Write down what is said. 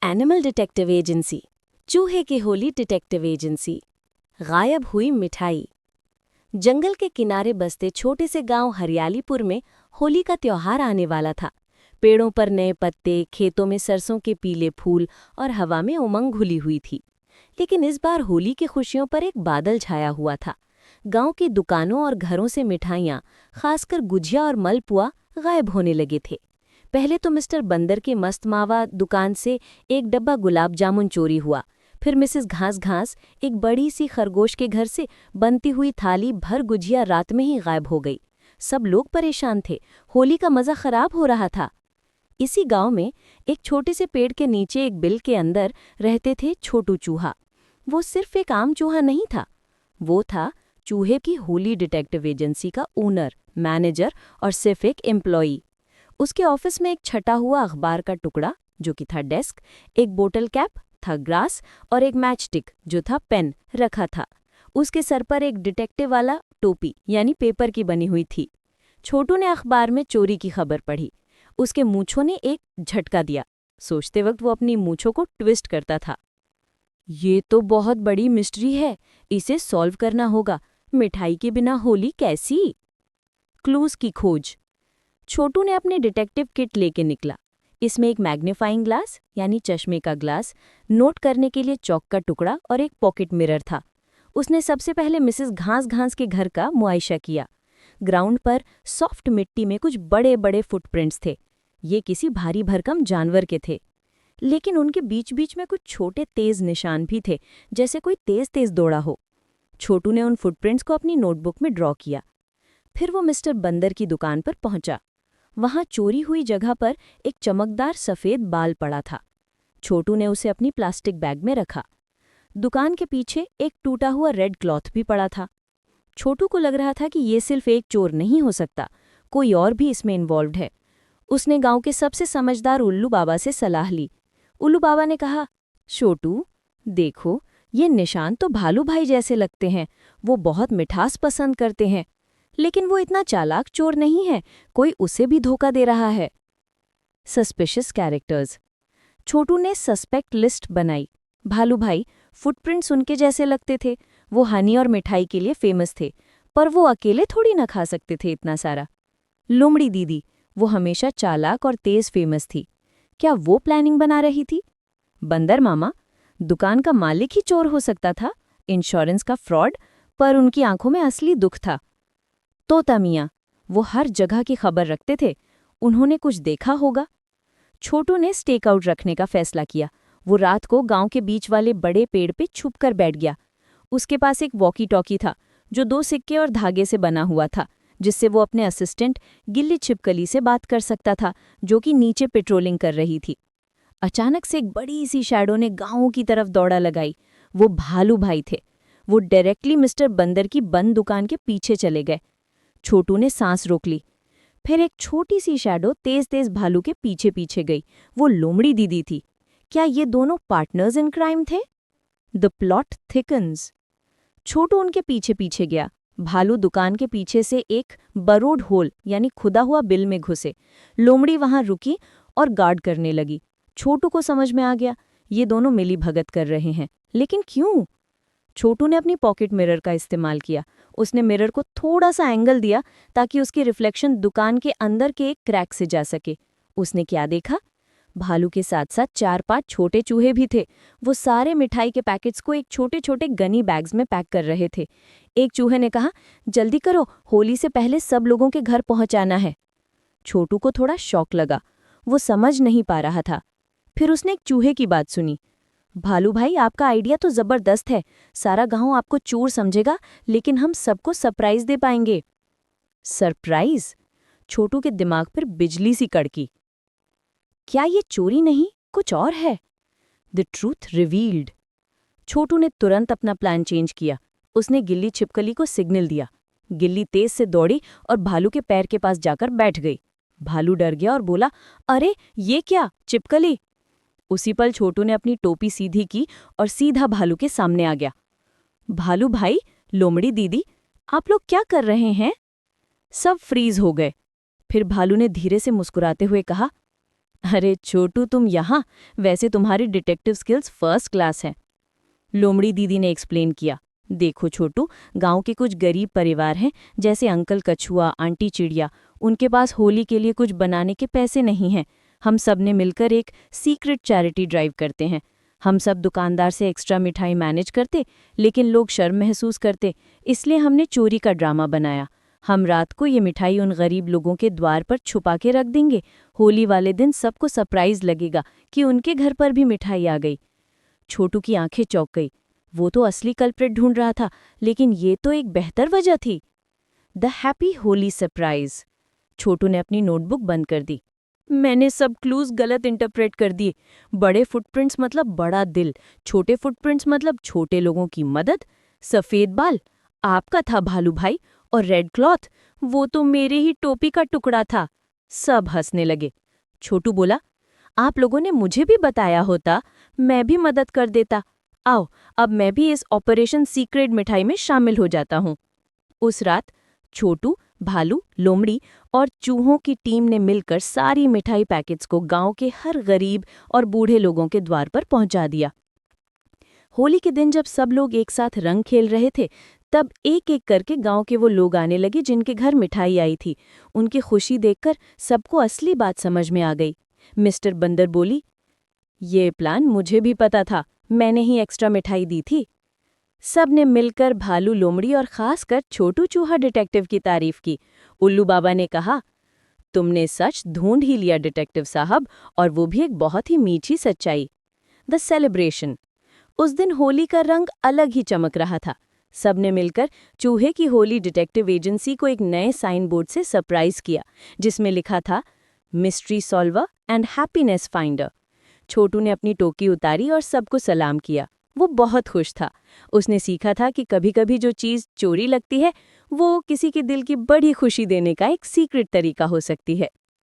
Animal detective agency, चूहे की Holi detective agency. गायब हुई मिठाई। जंगल के किनारे बसते छोटे से गांव हरियालीपुर में होली का त्योहार आने वाला था। पेड़ों पर नए पत्ते, खेतों में सरसों के पीले फूल और हवा में उमंग घुली हुई थी। लेकिन इस बार होली की खुशियों पर एक बादल छाया हुआ था। गांव की दुकानों और घरों से मिठाइयाँ, खासकर गुजिया और मलपुआ, गायब होने लगे थे। पहले तो मिस्टर बंदर के मस्तमावा दुकान से एक डब्बा गुलाब जामुन चोरी हुआ। फिर मिसेस घास घास एक बड़ी सी खरगोश के घर से बनती हुई थाली भर गुजिया रात में ही गायब हो गई। सब लोग परेशान थे, होली का मज़ा खराब हो रहा था। इसी गांव में एक छोटे से पेड़ के नीचे एक बिल के अंदर रहते थे छोटू चूहा। वो सिर्फ एक आम चूहा नहीं था, वो था चूहे की होली डिटेक्टिव एजेंसी का ओनर, मैनेजर और सिर्फ एक एम्प्लॉई। उसके ऑफिस में एक छटा हुआ अखबार का टुकड़ा जो कि था डेस्क, एक बोतल कैप था ग्रास और एक मैच स्टिक जो था पेन रखा था। उसके सर पर एक डिटेक्टिव वाला टोपी यानी पेपर की बनी हुई थी। छोटू ने अखबार में चोरी की खबर पढ़ी। उसके मूंछों ने एक झटका दिया। सोचते वक्त वो अपनी मूंछों को ट्विस्ट करता था। ये तो बहुत बड़ी मिस्ट्री है, इसे सॉल्व करना होगा। मिठाई के बिना होली कैसी? क्लूज की खोज। छोटू ने अपनी डिटेक्टिव किट लेके निकला। इसमें एक मैग्नीफाइंग ग्लास यानी चश्मे का ग्लास, नोट करने के लिए चौक का टुकड़ा और एक पॉकेट मिरर था। उसने सबसे पहले मिसेस घास घास के घर का मुआयशा किया। ग्राउंड पर सॉफ्ट मिट्टी में कुछ बड़े बड़े फुटप्रिंट्स थे। ये किसी भारी भरकम जानवर के थे, लेकिन उनके बीच बीच में कुछ छोटे तेज निशान भी थे, जैसे कोई तेज तेज दौड़ा हो। छोटू ने उन फुटप्रिंट्स को अपनी नोटबुक में ड्रॉ किया। फिर वो मिस्टर बंदर की दुकान पर पहुंचा। वहां चोरी हुई जगह पर एक चमकदार सफेद बाल पड़ा था। छोटू ने उसे अपनी प्लास्टिक बैग में रखा। दुकान के पीछे एक टूटा हुआ रेड क्लॉथ भी पड़ा था। छोटू को लग रहा था कि ये सिर्फ एक चोर नहीं हो सकता, कोई और भी इसमें इन्वॉल्व्ड है। उसने गांव के सबसे समझदार उल्लू बाबा से सलाह ली। उल्लू बाबा ने कहा, छोटू देखो, ये निशान तो भालू भाई जैसे लगते हैं। वो बहुत मिठास पसंद करते हैं, लेकिन वो इतना चालाक चोर नहीं है, कोई उसे भी धोखा दे रहा है। Suspicious characters. छोटू ने सस्पेक्ट लिस्ट बनाई। भालू भाई, फुटप्रिंट्स उनके जैसे लगते थे। वो हनी और मिठाई के लिए फेमस थे, पर वो अकेले थोड़ी ना खा सकते थे इतना सारा। लोमड़ी दीदी, वो हमेशा चालाक और तेज फेमस थी। क्या वो प्लानिंग बना रही थी? बंदर मामा, दुकान का मालिक ही चोर हो सकता था, इंश्योरेंस का फ्रॉड, पर उनकी आंखों में असली दुख था। तोता मियाँ, वो हर जगह की खबर रखते थे, उन्होंने कुछ देखा होगा। छोटू ने स्टेक आउट रखने का फैसला किया। वो रात को गांव के बीच वाले बड़े पेड़ पे छुप कर बैठ गया। उसके पास एक वॉकी टॉकी था जो 2 सिक्के और धागे से बना हुआ था, जिससे वो अपने असिस्टेंट गिल्ली छिपकली से बात कर सकता था, जो कि नीचे पेट्रोलिंग कर रही थी। अचानक से एक बड़ी सी शैडो ने गांव की तरफ दौड़ा लगाई। वो भालू भाई थे। वो डायरेक्टली मिस्टर बंदर की बंद दुकान के पीछे चले गए। छोटू ने सांस रोक ली। फिर एक छोटी सी शैडो तेज तेज भालू के पीछे पीछे गई। वो लोमड़ी दीदी थी। क्या ये दोनों पार्टनर्स इन क्राइम थे? The plot thickens. छोटू उनके पीछे पीछे गया। भालू दुकान के पीछे से एक बरोड होल यानी खुदा हुआ बिल में घुसे। लोमड़ी वहां रुकी और गार्ड करने लगी। छोटू को समझ में आ गया, ये दोनों मिली भगत कर रहे हैं, लेकिन क्यों? छोटू ने अपनी पॉकेट मिरर का इस्तेमाल किया। उसने मिरर को थोड़ा सा एंगल दिया ताकि उसकी रिफ्लेक्शन दुकान के अंदर के एक क्रैक से जा सके। उसने क्या देखा? भालू के साथ साथ 4-5 छोटे चूहे भी थे। वो सारे मिठाई के पैकेट्स को एक छोटे छोटे गनी बैग्स में पैक कर रहे थे। एक चूहे ने कहा, जल्दी करो, होली से पहले सब लोगों के घर पहुंचाना है। छोटू को थोड़ा शॉक लगा, वो समझ नहीं पा रहा था। फिर उसने एक चूहे की बात सुनी। भालू भाई, आपका आइडिया तो जबरदस्त है। सारा गांव आपको चोर समझेगा, लेकिन हम सबको सरप्राइज दे पाएंगे। सरप्राइज? छोटू के दिमाग पर बिजली सी कड़की। क्या ये चोरी नहीं, कुछ और है? The truth revealed. छोटू ने तुरंत अपना प्लान चेंज किया। उसने गिल्ली छिपकली को सिग्नल दिया। गिल्ली तेज से दौड़ी और भालू के पैर के पास जाकर बैठ गई। भालू डर गया और बोला, अरे ये क्या, चिपकली? उसी पल छोटू ने अपनी टोपी सीधी की और सीधा भालू के सामने आ गया। भालू भाई, लोमड़ी दीदी, आप लोग क्या कर रहे हैं? सब फ्रीज हो गए। फिर भालू ने धीरे से मुस्कुराते हुए कहा, अरे छोटू, तुम यहाँ? वैसे तुम्हारी डिटेक्टिव स्किल्स फर्स्ट क्लास हैं। लोमड़ी दीदी ने एक्सप्लेन किया। देखो छोटू, गांव के कुछ गरीब परिवार हैं, जैसे अंकल कछुआ, आंटी चिड़िया। उनके पास होली के लिए कुछ बनाने के पैसे नहीं हैं। हम सब ने मिलकर एक सीक्रेट चैरिटी ड्राइव करते हैं। हम सब दुकानदार से एक्स्ट्रा मिठाई मैनेज करते, लेकिन लोग शर्म महसूस करते, इसलिए हमने चोरी का ड्रामा बनाया। हम रात को ये मिठाई उन गरीब लोगों के द्वार पर छुपा के रख देंगे। होली वाले दिन सबको सरप्राइज लगेगा कि उनके घर पर भी मिठाई आ गई। छोटू की आंखें चौंक गई। वो तो असली कल्प्रिट ढूंढ रहा था, लेकिन ये तो एक बेहतर वजह थी। The happy Holi surprise. Chhotu ने अपनी नोटबुक बंद कर दी। मैंने सब क्लूज गलत इंटरप्रेट कर दिए। बड़े फुटप्रिंट्स मतलब बड़ा दिल, छोटे फुटप्रिंट्स मतलब छोटे लोगों की मदद। सफेद बाल आपका था भालू भाई, और रेड क्लॉथ वो तो मेरे ही टोपी का टुकड़ा था। सब हंसने लगे। छोटू बोला, आप लोगों ने मुझे भी बताया होता, मैं भी मदद कर देता। आओ, अब मैं भी इस ऑपरेशन सीक्रेट मिठाई में शामिल हो जाता हूँ। उस रात छोटू, भालू, लोमड़ी और चूहों की टीम ने मिलकर सारी मिठाई पैकेट्स को गांव के हर गरीब और बूढ़े लोगों के द्वार पर पहुंचा दिया। होली के दिन जब सब लोग एक साथ रंग खेल रहे थे, तब एक एक करके गांव के वो लोग आने लगे जिनके घर मिठाई आई थी। उनकी खुशी देखकर सबको असली बात समझ में आ गई। मिस्टर बंदर बोली, ये प्लान मुझे भी पता था, मैंने ही एक्स्ट्रा मिठाई दी थी। सब ने मिलकर भालू, लोमड़ी और खासकर छोटू चूहा डिटेक्टिव की तारीफ की। उल्लू बाबा ने कहा, तुमने सच ढूंढ ही लिया डिटेक्टिव साहब, और वो भी एक बहुत ही मीठी सच्चाई। The celebration. उस दिन होली का रंग अलग ही चमक रहा था। सबने मिलकर चूहे की होली डिटेक्टिव एजेंसी को एक नए साइन बोर्ड से सरप्राइज किया, जिसमें लिखा था, mystery solver and happiness finder. Chhotu ने अपनी टोपी उतारी और सबको सलाम किया। वो बहुत खुश था। उसने सीखा था कि कभी-कभी जो चीज़ चोरी लगती है, वो किसी के दिल की बड़ी खुशी देने का एक सीक्रेट तरीका हो सकती है।